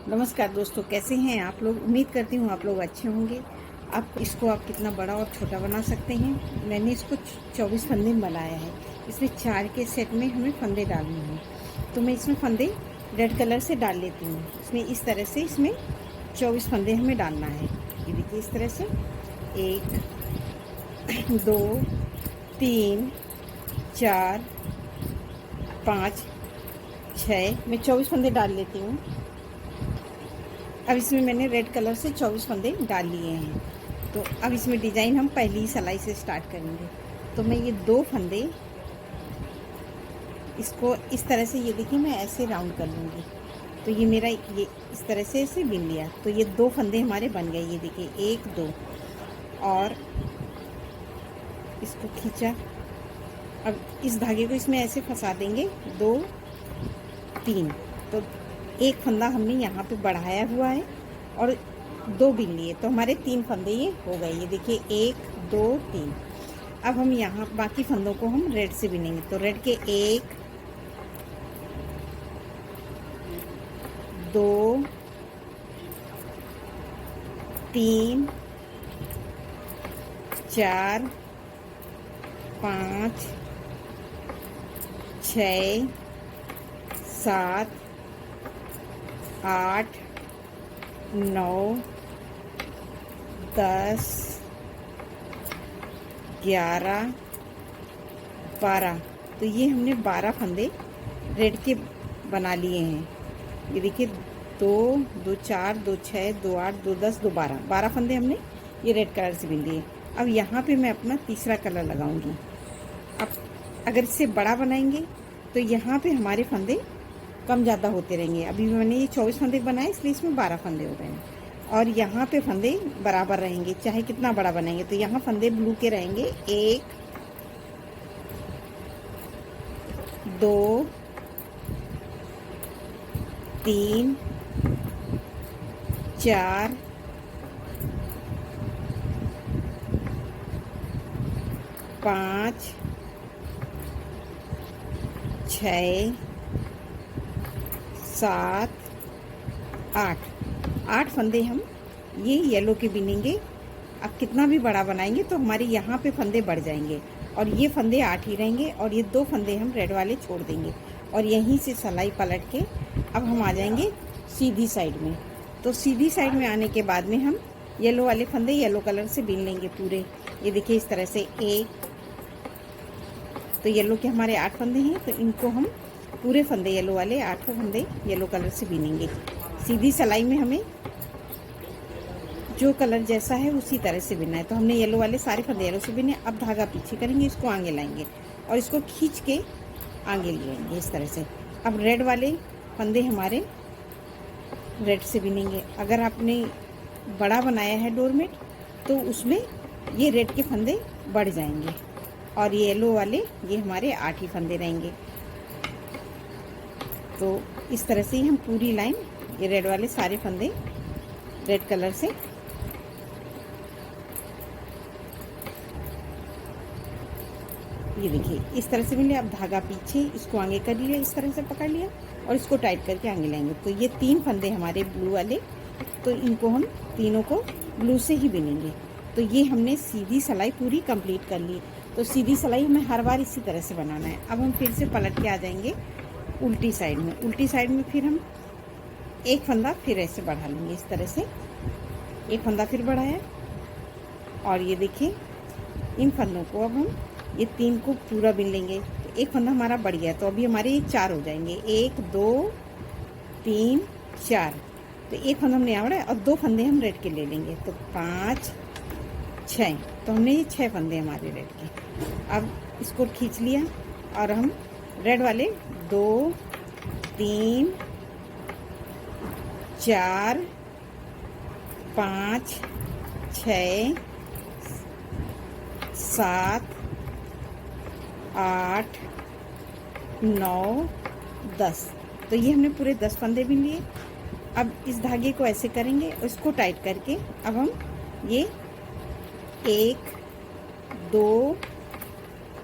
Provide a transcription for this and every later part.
नमस्कार दोस्तों, कैसे हैं आप लोग। उम्मीद करती हूँ आप लोग अच्छे होंगे। आप कितना बड़ा और छोटा बना सकते हैं। मैंने इसको 24 फंदे में बनाया है। इसमें 4 के सेट में हमें फंदे डालने हैं, तो मैं इसमें फंदे रेड कलर से डाल लेती हूँ। इसमें इस तरह से इसमें 24 फंदे हमें डालना है। ये देखिए इस तरह से 1 2 3 4 5 6 मैं 24 फंदे डाल लेती हूँ। अब इसमें मैंने रेड कलर से 24 फंदे डाल लिए हैं। तो अब इसमें डिज़ाइन हम पहली सिलाई से स्टार्ट करेंगे। तो मैं ये 2 फंदे इसको इस तरह से, ये देखिए मैं ऐसे राउंड कर लूँगी। तो ये मेरा ये इस तरह से ऐसे बिन लिया, तो ये 2 फंदे हमारे बन गए। ये देखिए 1 2 और इसको खींचा। अब इस धागे को इसमें ऐसे फंसा देंगे 2 3। तो एक फंदा हमने यहाँ पे बढ़ाया हुआ है और 2 बिन लिए, तो हमारे 3 फंदे ये हो गए। ये देखिए 1 2 3। अब हम यहाँ बाकी फंदों को हम रेड से बिनेंगे। तो रेड के 1 2 3 4 5 6 7 8 9 10 11 12। तो ये हमने 12 फंदे रेड के बना लिए हैं। ये देखिए 2 2 4 2 6 2 8 2 10 2 12 फंदे हमने ये रेड कलर से बिन लिए। अब यहाँ पे मैं अपना तीसरा कलर लगाऊंगी। अब अगर इससे बड़ा बनाएंगे तो यहाँ पे हमारे फंदे कम ज़्यादा होते रहेंगे। अभी मैंने ये 24 फंदे बनाए, इसलिए इसमें 12 फंदे हो गए हैं। और यहाँ पे फंदे बराबर रहेंगे, चाहे कितना बड़ा बनाएंगे। तो यहाँ फंदे ब्लू के रहेंगे 1 2 3 4 5 6 7 8 फंदे हम ये येलो के बिनेंगे। अब कितना भी बड़ा बनाएंगे तो हमारे यहाँ पे फंदे बढ़ जाएंगे और ये फंदे 8 ही रहेंगे और ये 2 फंदे हम रेड वाले छोड़ देंगे। और यहीं से सिलाई पलट के अब हम आ जाएंगे सीधी साइड में। तो सीधी साइड में आने के बाद में हम येलो वाले फंदे येलो कलर से बिन लेंगे पूरे। ये देखिए इस तरह से 1। तो येलो के हमारे 8 फंदे हैं, तो इनको हम पूरे फंदे येलो वाले 8 फंदे येलो कलर से बिनेंगे। सीधी सिलाई में हमें जो कलर जैसा है उसी तरह से बिनना है। तो हमने येलो वाले सारे फंदे येलो से बिने। अब धागा पीछे करेंगे, इसको आगे लाएंगे और इसको खींच के आगे ले आएंगे इस तरह से। अब रेड वाले फंदे हमारे रेड से बिनेंगे। अगर आपने बड़ा बनाया है डोरमेट तो उसमें ये रेड के फंदे बढ़ जाएंगे और ये येलो वाले ये हमारे 8 ही फंदे रहेंगे। तो इस तरह से ही हम पूरी लाइन ये रेड वाले सारे फंदे रेड कलर से ये देखिए इस तरह से मिले। अब धागा पीछे, इसको आगे कर लिया, इस तरह से पकड़ लिया और इसको टाइट करके आगे लाएंगे। तो ये 3 फंदे हमारे ब्लू वाले, तो इनको हम तीनों को ब्लू से ही बिनेंगे। तो ये हमने सीधी सिलाई पूरी कंप्लीट कर ली। तो सीधी सिलाई हमें हर बार इसी तरह से बनाना है। अब हम फिर से पलट के आ जाएंगे उल्टी साइड में। उल्टी साइड में फिर हम एक फंदा फिर ऐसे बढ़ा लेंगे इस तरह से। एक फंदा फिर बढ़ाया और ये देखिए इन फंदों को अब हम ये 3 को पूरा बिन लेंगे। तो एक फंदा हमारा बढ़ गया, तो अभी हमारे ये 4 हो जाएंगे। 1 2 3 4। तो एक फंदा हमने यहाँ बढ़ाया और 2 फंदे हम रेड के ले लेंगे। तो 5 6। तो हमने ये 6 फंदे हमारे रेड के। अब इसको खींच लिया और हम रेड वाले 2 3 4 5 6 7 8 9 10। तो ये हमने पूरे 10 फंदे बिन लिए। अब इस धागे को ऐसे करेंगे, उसको टाइट करके अब हम ये 1 2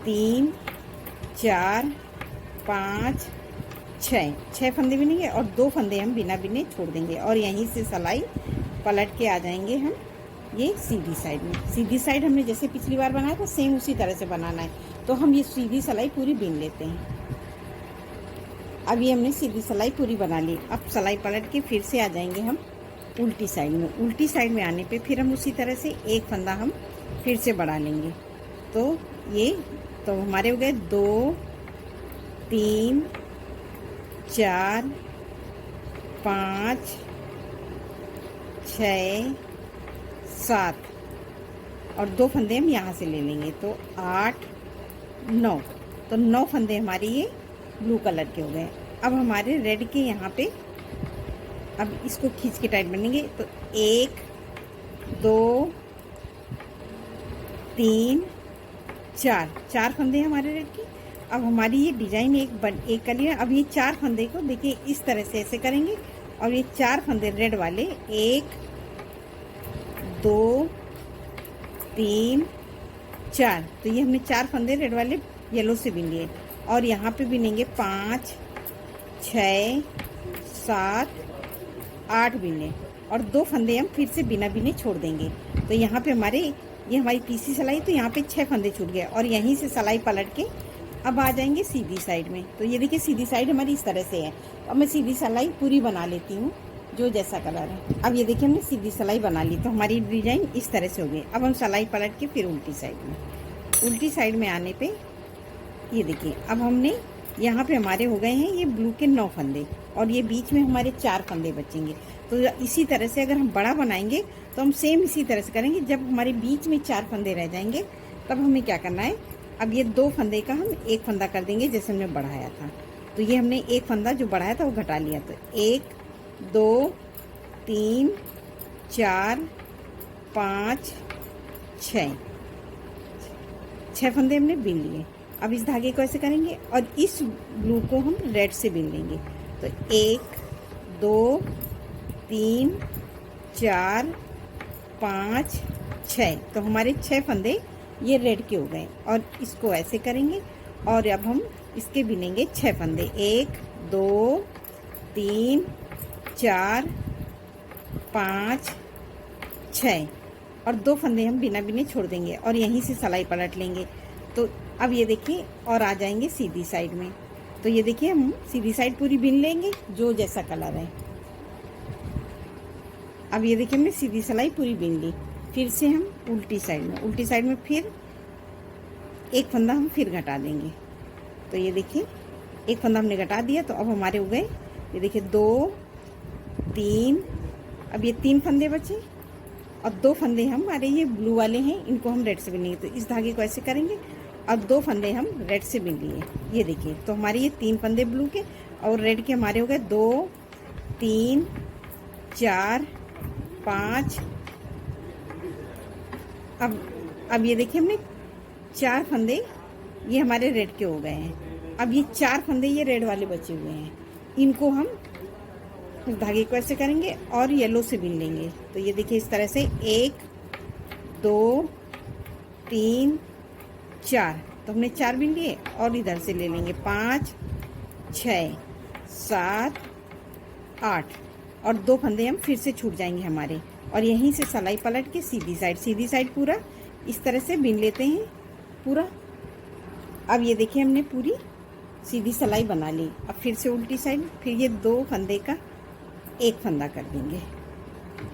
3 4 5 छः फंदे बिनेंगे और 2 फंदे हम बिना बिने छोड़ देंगे और यहीं से सिलाई पलट के आ जाएंगे हम ये सीधी साइड में। सीधी साइड हमने जैसे पिछली बार बनाया था सेम उसी तरह से बनाना है। तो हम ये सीधी सिलाई पूरी बिन लेते हैं। अब ये हमने सीधी सिलाई पूरी बना ली। अब सिलाई पलट के फिर से आ जाएंगे हम उल्टी साइड में। उल्टी साइड में आने पे फिर हम उसी तरह से एक फंदा हम फिर से बढ़ा लेंगे। तो ये तो हमारे हो गए 2 3 4 5 6 7 और 2 फंदे हम यहाँ से ले लेंगे तो 8 9। तो 9 फंदे हमारे ये ब्लू कलर के हो गए। अब हमारे रेड के यहाँ पे अब इसको खींच के टाइट बनेंगे। तो 1 2 3 4 फंदे हमारे रेड के। अब हमारी ये डिजाइन एक कर लिया। अब ये 4 फंदे को देखिए इस तरह से ऐसे करेंगे और ये 4 फंदे रेड वाले 1 2 3 4। तो ये हमने 4 फंदे रेड वाले येलो से बिन लिए और यहाँ पे बिनेंगे 5 6 7 8 बिने और 2 फंदे हम फिर से बिना बिने छोड़ देंगे। तो यहाँ पे ये हमारी तीसरी सिलाई। तो यहाँ पे 6 फंदे छूट गए और यहीं से सिलाई पलट के अब आ जाएंगे सीधी साइड में। तो ये देखिए सीधी साइड हमारी इस तरह से है। अब मैं सीधी सिलाई पूरी बना लेती हूँ जो जैसा कलर है। अब ये देखिए हमने सीधी सिलाई बना ली। तो हमारी डिजाइन इस तरह से हो गई। अब हम सिलाई पलट के फिर उल्टी साइड में आने पे ये देखिए अब हमने यहाँ पे हमारे हो गए हैं ये ब्लू के 9 फंदे और ये बीच में हमारे 4 फंदे बचेंगे। तो इसी तरह से अगर हम बड़ा बनाएंगे तो हम सेम इसी तरह से करेंगे। जब हमारे बीच में 4 फंदे रह जाएंगे तब हमें क्या करना है, अब ये 2 फंदे का हम एक फंदा कर देंगे जैसे हमने बढ़ाया था। तो ये हमने एक फंदा जो बढ़ाया था वो घटा लिया। तो 1 2 3 4 5 6 फंदे हमने बिन लिए। अब इस धागे को ऐसे करेंगे और इस ब्लू को हम रेड से बिन लेंगे। तो 1 2 3 4 5 6। तो हमारे 6 फंदे ये रेड के हो गए और इसको ऐसे करेंगे और अब हम इसके बिनेंगे 6 फंदे। 1 2 3 4 5 6 और 2 फंदे हम बिना बिने छोड़ देंगे और यहीं से सिलाई पलट लेंगे। तो अब ये देखिए और आ जाएंगे सीधी साइड में। तो ये देखिए हम सीधी साइड पूरी बिन लेंगे जो जैसा कलर है। अब ये देखिए हमने सीधी सिलाई पूरी बिन ली। फिर से हम उल्टी साइड में फिर एक फंदा हम फिर घटा देंगे। तो ये देखिए एक फंदा हमने घटा दिया। तो अब हमारे हो गए ये देखिए 2 3। अब ये 3 फंदे बचे और 2 फंदे हमारे ये ब्लू वाले हैं, इनको हम रेड से बिनेंगे। तो इस धागे को ऐसे करेंगे और 2 फंदे हम रेड से बिन लिए। ये देखिए तो हमारे ये 3 फंदे ब्लू के और रेड के हमारे हो गए 2 3 4 5। अब ये देखिए हमने 4 फंदे ये हमारे रेड के हो गए हैं। अब ये 4 फंदे ये रेड वाले बचे हुए हैं, इनको हम धागे को ऐसे करेंगे और येलो से बिन लेंगे। तो ये देखिए इस तरह से 1 2 3 4। तो हमने 4 बिन लिए और इधर से ले लेंगे 5 6 7 8 और 2 फंदे हम फिर से छूट जाएंगे हमारे और यहीं से सिलाई पलट के सीधी साइड पूरा इस तरह से बिन लेते हैं पूरा। अब ये देखिए हमने पूरी सीधी सिलाई बना ली। अब फिर से उल्टी साइड, फिर ये 2 फंदे का एक फंदा कर देंगे।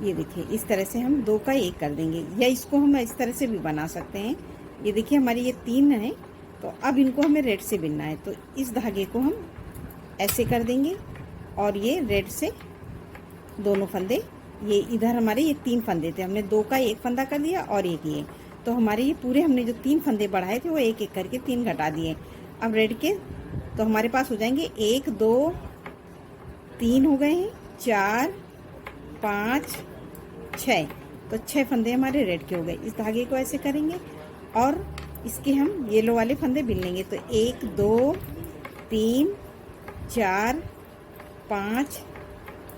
ये देखिए इस तरह से हम 2 का 1 कर देंगे, या इसको हम इस तरह से भी बना सकते हैं। ये देखिए हमारी ये 3 है तो अब इनको हमें रेड से बिनना है। तो इस धागे को हम ऐसे कर देंगे और ये रेड से दोनों फंदे, ये इधर हमारे ये 3 फंदे थे, हमने 2 का 1 फंदा कर दिया और एक ये। तो हमारे ये पूरे हमने जो 3 फंदे बढ़ाए थे वो एक एक करके 3 घटा दिए। अब रेड के तो हमारे पास हो जाएंगे 1 2 3 हो गए हैं, 4 5 6। तो 6 फंदे हमारे रेड के हो गए। इस धागे को ऐसे करेंगे और इसके हम येलो वाले फंदे बिन लेंगे। तो 1 2 3 4 5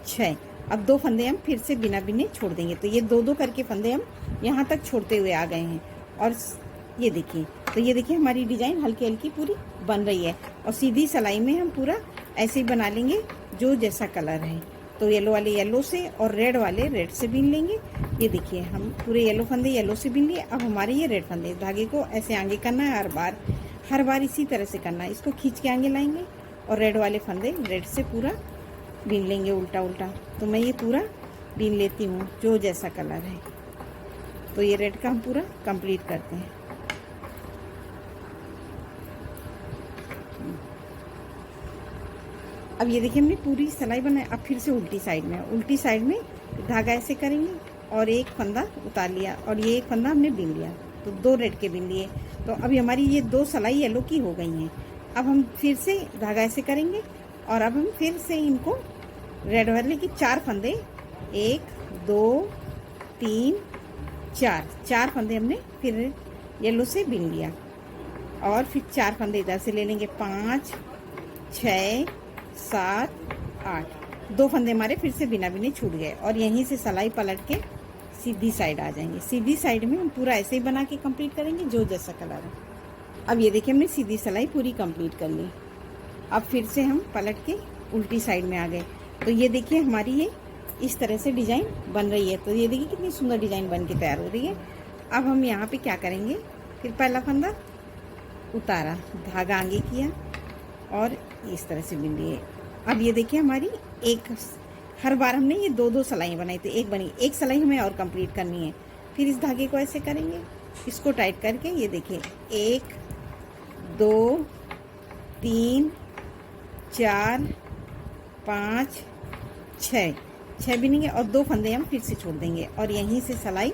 6। अब 2 फंदे हम फिर से बिना बिने छोड़ देंगे। तो ये 2 2 करके फंदे हम यहाँ तक छोड़ते हुए आ गए हैं। और ये देखिए, तो ये देखिए हमारी डिजाइन हल्की हल्की पूरी बन रही है और सीधी सिलाई में हम पूरा ऐसे ही बना लेंगे जो जैसा कलर है। तो येलो वाले येलो से और रेड वाले रेड से बीन लेंगे। ये देखिए हम पूरे येलो फंदे येलो से बीन लिए। अब हमारे ये रेड फंदे, धागे को ऐसे आगे करना है हर बार इसी तरह से करना है। इसको खींच के आगे लाएंगे और रेड वाले फंदे रेड से पूरा बीन लेंगे उल्टा उल्टा। तो मैं ये पूरा बीन लेती हूँ जो जैसा कलर है। तो ये रेड का हम पूरा कंप्लीट करते हैं। अब ये देखिए हमने पूरी सिलाई बनाई। अब फिर से उल्टी साइड में धागा ऐसे करेंगे और एक फंदा उतार लिया और ये एक फंदा हमने बीन लिया। तो 2 रेड के बीन लिए। तो अभी हमारी ये 2 सिलाई येलो की हो गई हैं। अब हम फिर से धागा ऐसे करेंगे और अब हम फिर से इनको रेड वाले की 4 फंदे, 1 2 3 4 फंदे हमने फिर येलो से बीन लिया और फिर 4 फंदे इधर से ले लेंगे। 5 6 7 8, 2 फंदे हमारे फिर से बिना बिने छूट गए और यहीं से सिलाई पलट के सीधी साइड आ जाएंगे। सीधी साइड में हम पूरा ऐसे ही बना के कंप्लीट करेंगे जो जैसा कलर है। अब ये देखिए हमने सीधी सिलाई पूरी कंप्लीट कर ली। अब फिर से हम पलट के उल्टी साइड में आ गए। तो ये देखिए हमारी ये इस तरह से डिज़ाइन बन रही है। तो ये देखिए कितनी सुंदर डिज़ाइन बन के तैयार हो रही है। अब हम यहाँ पे क्या करेंगे, फिर पहला फंदा उतारा, धागा आगे किया और इस तरह से बिन लिए। अब ये देखिए हमारी हर बार हमने ये 2 सिलाई बनाई थी, एक सिलाई हमें और कंप्लीट करनी है। फिर इस धागे को ऐसे करेंगे, इसको टाइट करके ये देखिए 1 2 3 4 5 6 बिनेंगे और 2 फंदे हम फिर से छोड़ देंगे और यहीं से सिलाई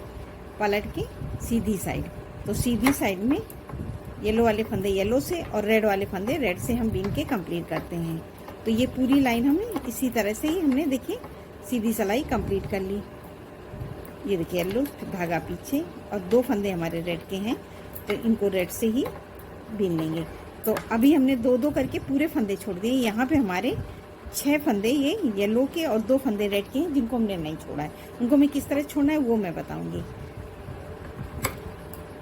पलट के सीधी साइड। तो सीधी साइड में येलो वाले फंदे येलो से और रेड वाले फंदे रेड से हम बीन के कंप्लीट करते हैं। तो ये पूरी लाइन हमें इसी तरह से ही हमने देखिए सीधी सिलाई कंप्लीट कर ली। ये देखिए येलो धागा पीछे और 2 फंदे हमारे रेड के हैं, तो इनको रेड से ही बीन लेंगे। तो अभी हमने 2 करके पूरे फंदे छोड़ दिए। यहाँ पे हमारे 6 फंदे ये येलो के और 2 फंदे रेड के हैं जिनको हमने नहीं छोड़ा है। उनको मैं किस तरह छोड़ना है वो मैं बताऊंगी।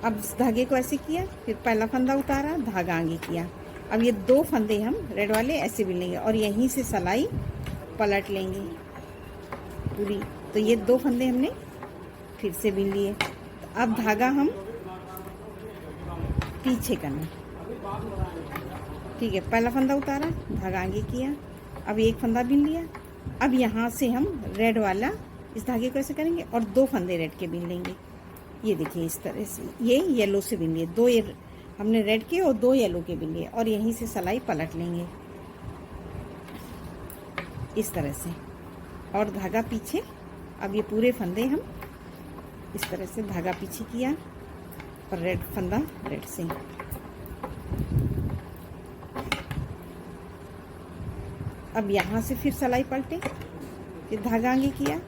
अब इस धागे को ऐसे किया, फिर पहला फंदा उतारा, धागा आगे किया। अब ये 2 फंदे हम रेड वाले ऐसे भी लेंगे और यहीं से सिलाई पलट लेंगे पूरी। तो ये 2 फंदे हमने फिर से बीन लिए। अब धागा हम पीछे करना, ठीक है। पहला फंदा उतारा, धागा आगे किया, अब एक फंदा बीन लिया। अब यहाँ से हम रेड वाला इस धागे को ऐसे करेंगे और 2 फंदे रेड के बीन लेंगे। ये देखिए इस तरह से ये येलो से बीन लिए, 2 ये हमने रेड के और 2 येलो के बीन लिए और यहीं से सिलाई पलट लेंगे इस तरह से और धागा पीछे। अब ये पूरे फंदे हम इस तरह से धागा पीछे किया और रेड फंदा रेड से। अब यहाँ से फिर सिलाई पलटे, फिर धागा आगे किया,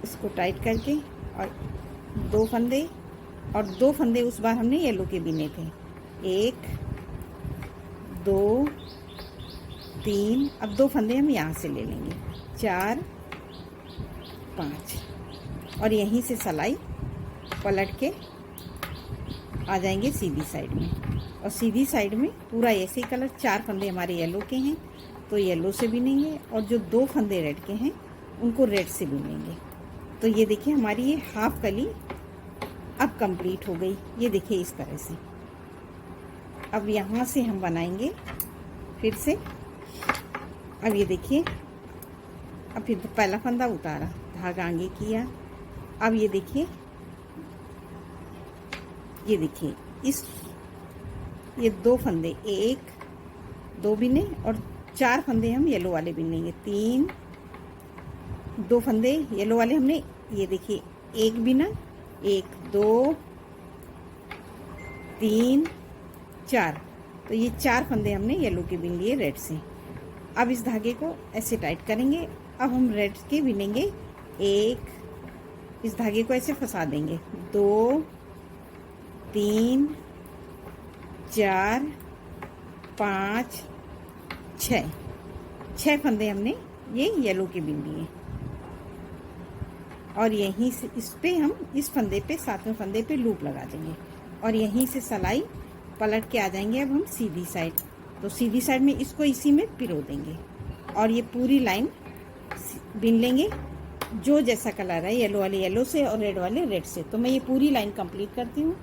इसको टाइट करके और 2 फंदे और 2 फंदे उस बार हमने येलो के बीने थे। 1 2 3, अब 2 फंदे हम यहाँ से ले लेंगे, 4 5 और यहीं से सिलाई पलट के आ जाएंगे सीधी साइड में। और सीधी साइड में पूरा ऐसे ही कलर, 4 फंदे हमारे येलो के हैं तो येलो से बीनेंगे और जो 2 फंदे रेड के हैं उनको रेड से बीनेंगे। तो ये देखिए हमारी ये हाफ कली अब कंप्लीट हो गई। ये देखिए इस तरह से। अब यहाँ से हम बनाएंगे फिर से। अब ये देखिए, अब फिर पहला फंदा उतारा, धागा आगे किया। अब ये देखिए ये 2 फंदे, 1 2 बिने और 4 फंदे हम येलो वाले बिनेंगे। 3 2 फंदे येलो वाले हमने ये देखिए 1 बिना, 1 2 3 4, तो ये 4 फंदे हमने येलो के बिन लिए रेड से। अब इस धागे को ऐसे टाइट करेंगे। अब हम रेड के बिनेंगे 1, इस धागे को ऐसे फंसा देंगे, 2 3 4 5 6 फंदे हमने ये येलो के बिन लिए और यहीं से इस पे हम इस फंदे पे 7वें फंदे पे लूप लगा देंगे और यहीं से सिलाई पलट के आ जाएंगे। अब हम सीधी साइड तो सीधी साइड में इसको इसी में पिरो देंगे और ये पूरी लाइन बिन लेंगे। जो जैसा कलर है, येलो वाले येलो से और रेड वाले रेड से। तो मैं ये पूरी लाइन कंप्लीट करती हूँ।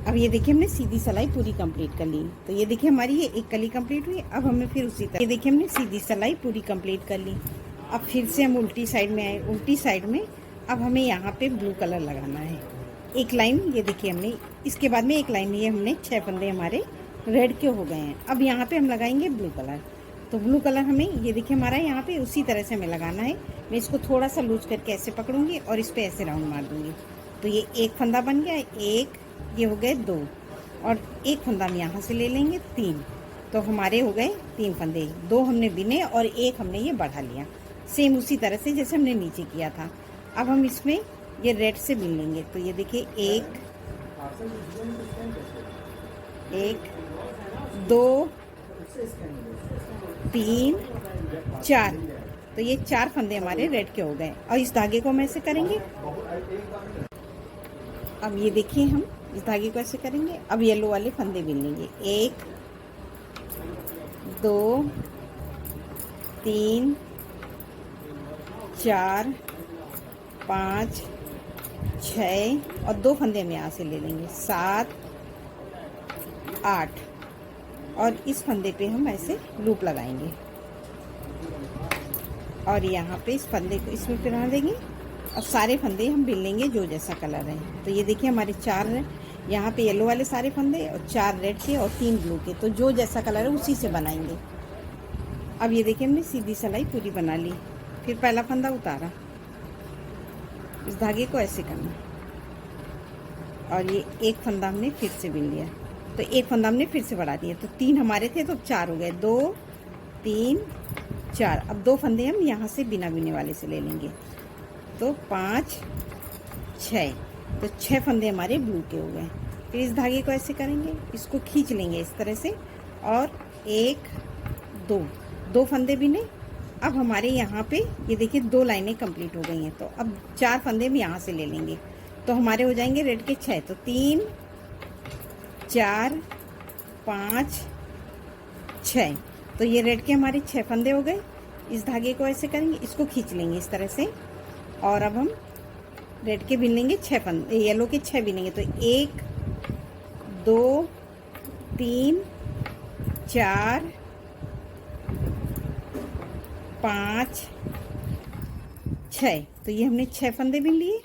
अब ये देखिए हमने सीधी सिलाई पूरी कंप्लीट कर ली। तो ये देखिए हमारी ये एक कली कंप्लीट हुई। अब हमें फिर उसी तरह, ये देखिए हमने सीधी सिलाई पूरी कंप्लीट कर ली। अब फिर से हम उल्टी साइड में आए। उल्टी साइड में अब हमें यहाँ पे ब्लू कलर लगाना है। एक लाइन, ये देखिए हमने इसके बाद में एक लाइन, ये हमने 6 फंदे हमारे रेड के हो गए हैं। अब यहाँ पे हम लगाएंगे ब्लू कलर। तो ब्लू कलर हमें, ये देखिए हमारा यहाँ पे उसी तरह से हमें लगाना है। मैं इसको थोड़ा सा लूज करके ऐसे पकड़ूंगी और इस पर ऐसे राउंड मार दूंगी। तो ये एक फंदा बन गया, एक, ये हो गए 2 और एक फंदा हम यहाँ से ले लेंगे 3। तो हमारे हो गए 3 फंदे, 2 हमने बिने और एक हमने ये बढ़ा लिया, सेम उसी तरह से जैसे हमने नीचे किया था। अब हम इसमें ये रेड से बिन लेंगे। तो ये देखिए 1 2 3 4। तो ये 4 फंदे हमारे रेड के हो गए और इस धागे को हम ऐसे करेंगे। अब ये देखिए हम इस धागे को ऐसे करेंगे। अब येलो वाले फंदे बिन लेंगे। 1 2 3 4 5 6 और 2 फंदे हम यहाँ से ले लेंगे, 7 8 और इस फंदे पे हम ऐसे लूप लगाएंगे और यहाँ पे इस फंदे को इसमें पिरा देंगे और सारे फंदे हम बिन लेंगे जो जैसा कलर है। तो ये देखिए हमारे 4 यहाँ पे येलो वाले सारे फंदे और 4 रेड के और 3 ब्लू के। तो जो जैसा कलर है उसी से बनाएंगे। अब ये देखिए हमने सीधी सिलाई पूरी बना ली। फिर पहला फंदा उतारा, इस धागे को ऐसे करना और ये एक फंदा हमने फिर से बिन लिया। तो एक फंदा हमने फिर से बढ़ा दिया। तो 3 हमारे थे तो 4 हो गए, 2 3 4। अब 2 फंदे हम यहाँ से बिना बिने वाले से ले लेंगे। तो 5 6, तो 6 फंदे हमारे ब्लू के हो गए। फिर इस धागे को ऐसे करेंगे, इसको खींच लेंगे इस तरह से और 1 2 फंदे बिने। अब हमारे यहाँ पे ये देखिए 2 लाइनें कंप्लीट हो गई हैं। तो अब 4 फंदे हम यहाँ से ले लेंगे। तो हमारे हो जाएंगे रेड के 6। तो 3 4 5 6। तो ये रेड के हमारे 6 फंदे हो गए। इस धागे को ऐसे करेंगे, इसको खींच लेंगे इस तरह से और अब हम रेड के बिन लेंगे 6 फंदे, येलो के 6 बिनेंगे। तो 1 2 3 4 5 6। तो ये हमने 6 फंदे बिन लिए।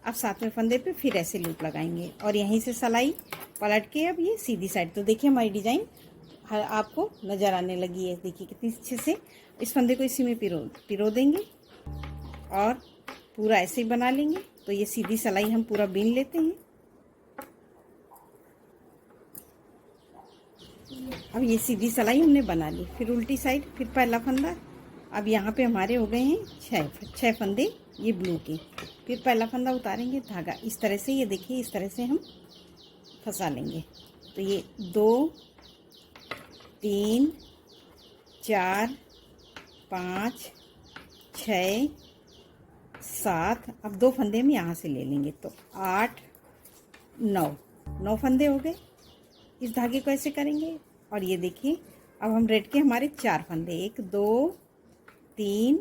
अब 7वें फंदे पे फिर ऐसे लूप लगाएंगे और यहीं से सिलाई पलट के अब ये सीधी साइड। तो देखिए हमारी डिज़ाइन आपको नज़र आने लगी है। देखिए कितनी अच्छे से। इस फंदे को इसी में पिरो देंगे और पूरा ऐसे ही बना लेंगे। तो ये सीधी सिलाई हम पूरा बिन लेते हैं। अब ये सीधी सिलाई हमने बना ली। फिर उल्टी साइड, फिर पहला फंदा। अब यहाँ पे हमारे हो गए हैं 6 फंदे ये ब्लू के। फिर पहला फंदा उतारेंगे, धागा इस तरह से, ये देखिए इस तरह से हम फंसा लेंगे। तो ये 2 3 4 5 6 7। अब 2 फंदे हम यहाँ से ले लेंगे। तो 8 9 फंदे हो गए। इस धागे को ऐसे करेंगे और ये देखिए अब हम रेड के हमारे 4 फंदे, 1 2 3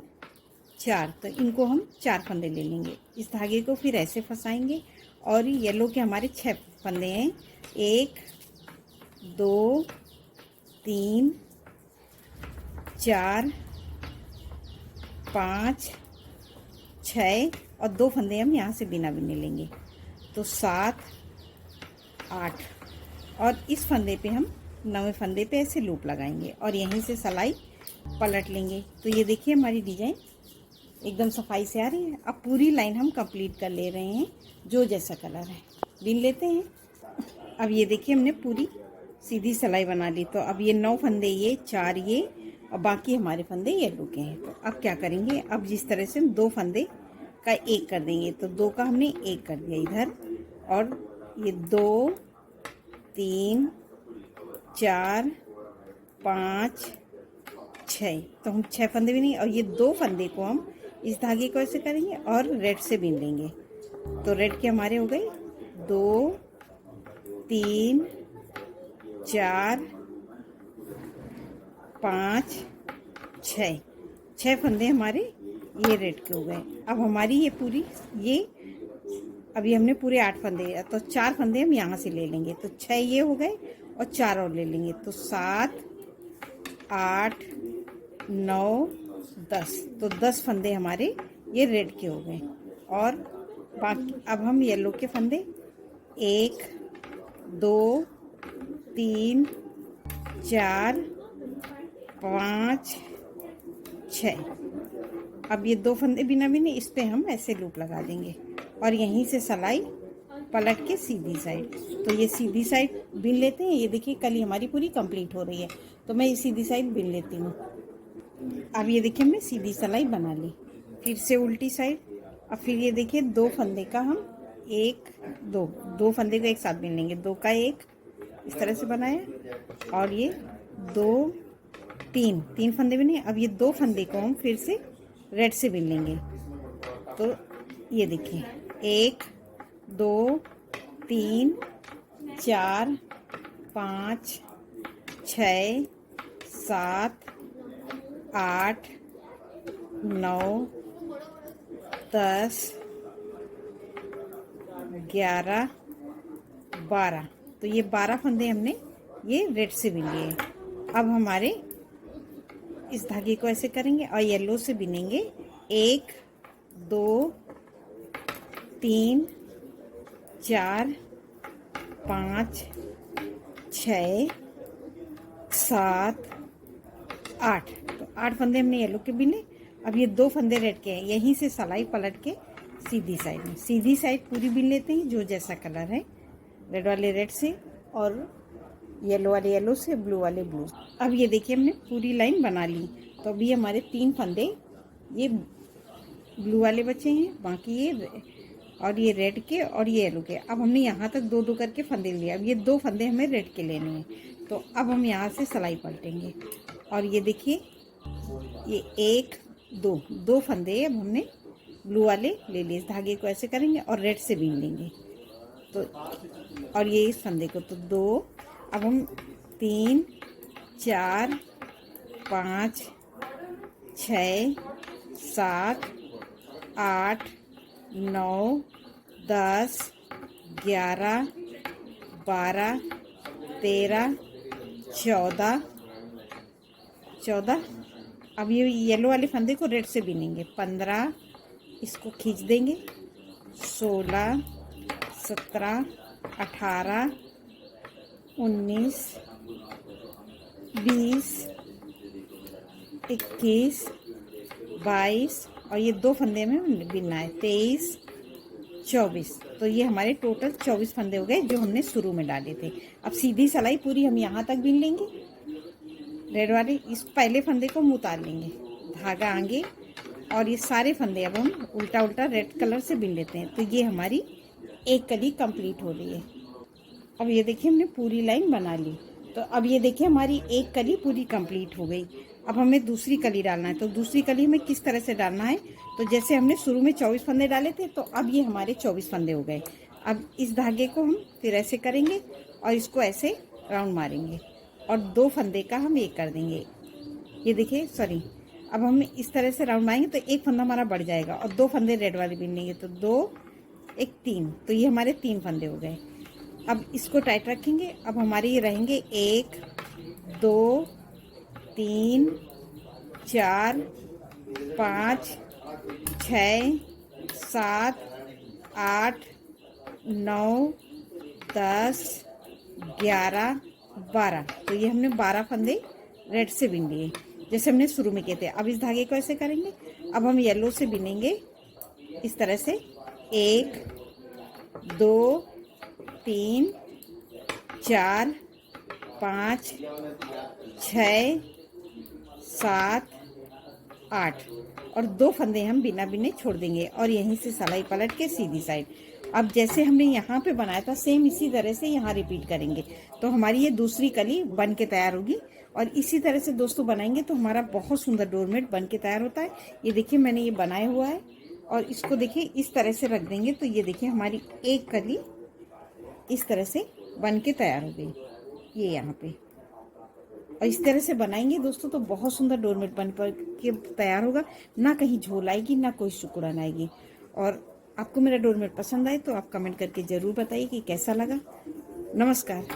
4। तो इनको हम 4 फंदे ले लेंगे। इस धागे को फिर ऐसे फंसाएंगे और येलो के हमारे 6 फंदे हैं, 1 2 3 4 5 6 और 2 फंदे हम यहाँ से बिना बिने लेंगे। तो 7 8 और इस फंदे पे हम 9वें फंदे पे ऐसे लूप लगाएंगे और यहीं से सिलाई पलट लेंगे। तो ये देखिए हमारी डिजाइन एकदम सफाई से आ रही है। अब पूरी लाइन हम कंप्लीट कर ले रहे हैं। जो जैसा कलर है बिन लेते हैं। अब ये देखिए हमने पूरी सीधी सिलाई बना ली। तो अब ये 9 फंदे, ये 4 ये और बाकी हमारे फंदे येलो के हैं। तो अब क्या करेंगे, अब जिस तरह से हम 2 फंदे का 1 कर देंगे। तो 2 का हमने 1 कर दिया इधर और ये 2 3 4 5 6। तो हम 6 फंदे भी नहीं और ये 2 फंदे को हम इस धागे को ऐसे करेंगे और रेड से बिन लेंगे। तो रेड के हमारे हो गए 2 3 4 5, 6, 6 फंदे हमारे ये रेड के हो गए। अब हमारी ये पूरी ये अभी हमने पूरे 8 फंदे, तो 4 फंदे हम यहाँ से ले लेंगे, तो 6 ये हो गए और 4 और ले लेंगे, तो 7, 8, 9, 10, तो 10 फंदे हमारे ये रेड के हो गए। और बाकी अब हम येलो के फंदे 1, 2, 3, 4, 5, 6, अब ये 2 फंदे बिना बिने इस पे हम ऐसे लूप लगा देंगे और यहीं से सिलाई पलट के सीधी साइड। तो ये सीधी साइड बिन लेते हैं। ये देखिए कली हमारी पूरी कंप्लीट हो रही है, तो मैं ये सीधी साइड बिन लेती हूँ। अब ये देखिए हमने सीधी सिलाई बना ली, फिर से उल्टी साइड। अब फिर ये देखिए 2 फंदे का हम 1, 2 फंदे को एक साथ बिन लेंगे, 2 का 1 इस तरह से बनाया और ये 2, 3 फंदे बिने। अब ये 2 फंदे को हम फिर से रेड से बिन लेंगे, तो ये देखिए 1, 2, 3, 4, 5, 6, 7, 8, 9, 10, 11, 12, तो ये 12 फंदे हमने ये रेड से बिन लिए। अब हमारे इस धागे को ऐसे करेंगे और येलो से बिनेंगे 1, 2, 3, 4, 5, 6, 7, 8, तो 8 फंदे हमने येलो के बिने। अब ये 2 फंदे रेड के हैं, यहीं से सिलाई पलट के सीधी साइड में, सीधी साइड पूरी बिन लेते हैं जो जैसा कलर है, रेड वाले रेड से और येलो वाले येलो से, ब्लू वाले ब्लू। अब ये देखिए हमने पूरी लाइन बना ली, तो अभी हमारे 3 फंदे ये ब्लू वाले बचे हैं, बाकी ये और ये रेड के और ये येलो के। अब हमने यहाँ तक 2-2 करके फंदे लिए। अब ये 2 फंदे हमें रेड के लेने हैं, तो अब हम यहाँ से सिलाई पलटेंगे और ये देखिए ये 1, 2 फंदे अब हमने ब्लू वाले ले लिए। इस धागे को ऐसे करेंगे और रेड से बीन लेंगे, तो और ये इस फंदे को, तो 2। अब हम 3, 4, 5, 6, 7, 8, 9, 10, 11, 12, 13, 14। अब ये येलो वाले फंदे को रेड से बिनेंगे, 15, इसको खींच देंगे, 16, 17, 18, 19, 20, 21, 22 और ये 2 फंदे में बिनना है, 23, 24। तो ये हमारे टोटल 24 फंदे हो गए जो हमने शुरू में डाले थे। अब सीधी सिलाई पूरी हम यहाँ तक बिन लेंगे, रेड वाले इस पहले फंदे को हम उतार लेंगे, धागा आगे, और ये सारे फंदे अब हम उल्टा उल्टा रेड कलर से बिन लेते हैं। तो ये हमारी एक कली कंप्लीट हो रही है। अब ये देखिए हमने पूरी लाइन बना ली, तो अब ये देखिए हमारी एक कली पूरी कंप्लीट हो गई। अब हमें दूसरी कली डालना है, तो दूसरी कली हमें किस तरह से डालना है, तो जैसे हमने शुरू में 24 फंदे डाले थे, तो अब ये हमारे 24 फंदे हो गए। अब इस धागे को हम फिर ऐसे करेंगे और इसको ऐसे राउंड मारेंगे और 2 फंदे का हम एक कर देंगे। ये देखिए सॉरी, अब हम इस तरह से राउंड मारेंगे तो एक फंदा हमारा बढ़ जाएगा और 2 फंदे रेड वाले बिन लेंगे, तो 2, 1, 3, तो ये हमारे 3 फंदे हो गए। अब इसको टाइट रखेंगे। अब हमारे ये रहेंगे 1, 2, 3, 4, 5, 6, 7, 8, 9, 10, 11, 12, तो ये हमने 12 फंदे रेड से बिन लिए जैसे हमने शुरू में किए थे। अब इस धागे को ऐसे करेंगे। अब हम येलो से बिनेंगे इस तरह से, 1, 2, 3, 4, 5, 6, 7, 8 और 2 फंदे हम बिना बिने छोड़ देंगे और यहीं से सिलाई पलट के सीधी साइड। अब जैसे हमने यहाँ पे बनाया था सेम इसी तरह से यहाँ रिपीट करेंगे, तो हमारी ये दूसरी कली बन के तैयार होगी। और इसी तरह से दोस्तों बनाएंगे तो हमारा बहुत सुंदर डोरमेट बन के तैयार होता है। ये देखिए मैंने ये बनाया हुआ है और इसको देखिए इस तरह से रख देंगे, तो ये देखिए हमारी एक कली इस तरह से बन के तैयार हो गई। ये यहाँ पे और इस तरह से बनाएंगे दोस्तों तो बहुत सुंदर डोरमेट बन पर के तैयार होगा। ना कहीं झोल आएगी, ना कोई सिकुड़न आएगी। और आपको मेरा डोरमेट पसंद आए तो आप कमेंट करके ज़रूर बताइए कि कैसा लगा। नमस्कार।